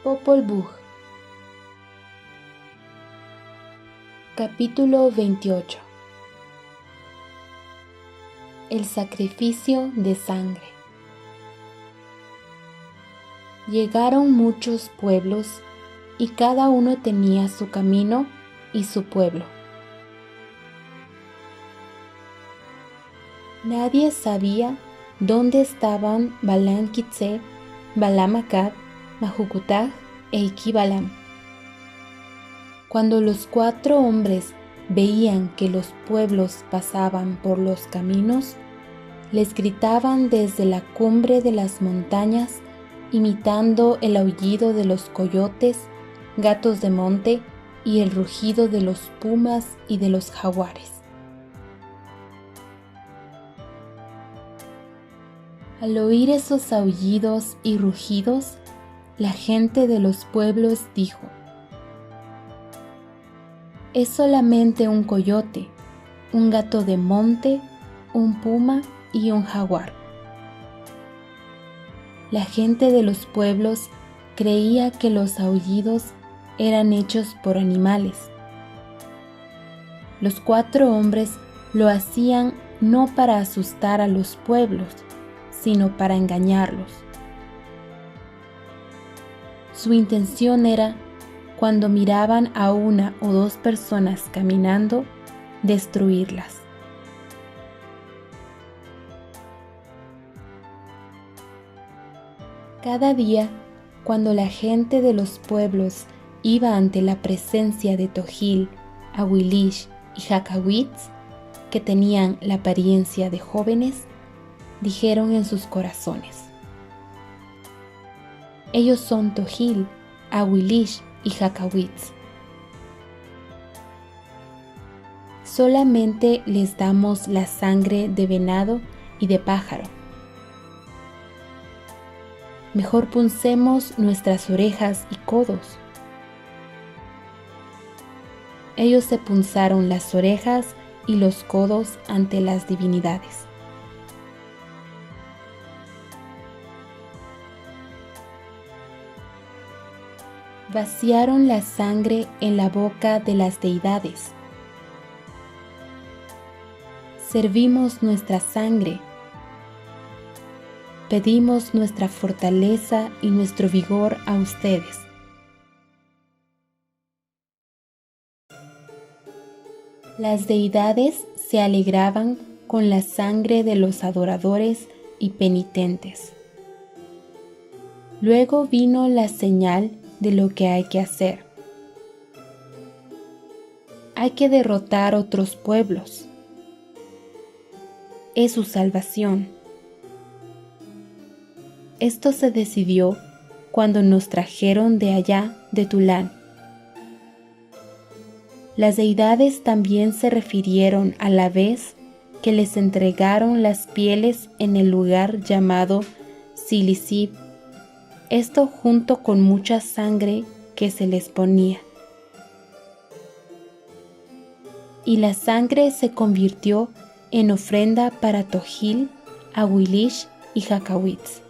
Popol Vuh. Capítulo 28. El sacrificio de sangre. Llegaron muchos pueblos, y cada uno tenía su camino y su pueblo. Nadie sabía dónde estaban Balam Quitsé, Balam Acab, Majucutag e Iqui-Balam. Cuando los 4 hombres veían que los pueblos pasaban por los caminos, les gritaban desde la cumbre de las montañas, imitando el aullido de los coyotes, gatos de monte y el rugido de los pumas y de los jaguares. Al oír esos aullidos y rugidos, la gente de los pueblos dijo: «Es solamente un coyote, un gato de monte, un puma y un jaguar». La gente de los pueblos creía que los aullidos eran hechos por animales. Los 4 hombres lo hacían no para asustar a los pueblos, sino para engañarlos. Su intención era, cuando miraban a 1 o 2 personas caminando, destruirlas. Cada día, cuando la gente de los pueblos iba ante la presencia de Tohil, Awilish y Jacawitz, que tenían la apariencia de jóvenes, dijeron en sus corazones: «Ellos son Tohil, Awilish y Jacawitz. Solamente les damos la sangre de venado y de pájaro. Mejor puncemos nuestras orejas y codos». Ellos se punzaron las orejas y los codos ante las divinidades. Vaciaron la sangre en la boca de las deidades. Servimos nuestra sangre. Pedimos nuestra fortaleza y nuestro vigor a ustedes. Las deidades se alegraban con la sangre de los adoradores y penitentes. Luego vino la señal de lo que hay que hacer. Hay que derrotar otros pueblos. Es su salvación. Esto se decidió cuando nos trajeron de allá, de Tulán. Las deidades también se refirieron a la vez que les entregaron las pieles en el lugar llamado Silisib, esto junto con mucha sangre que se les ponía. Y la sangre se convirtió en ofrenda para Tohil, Awilish y Jacawitz.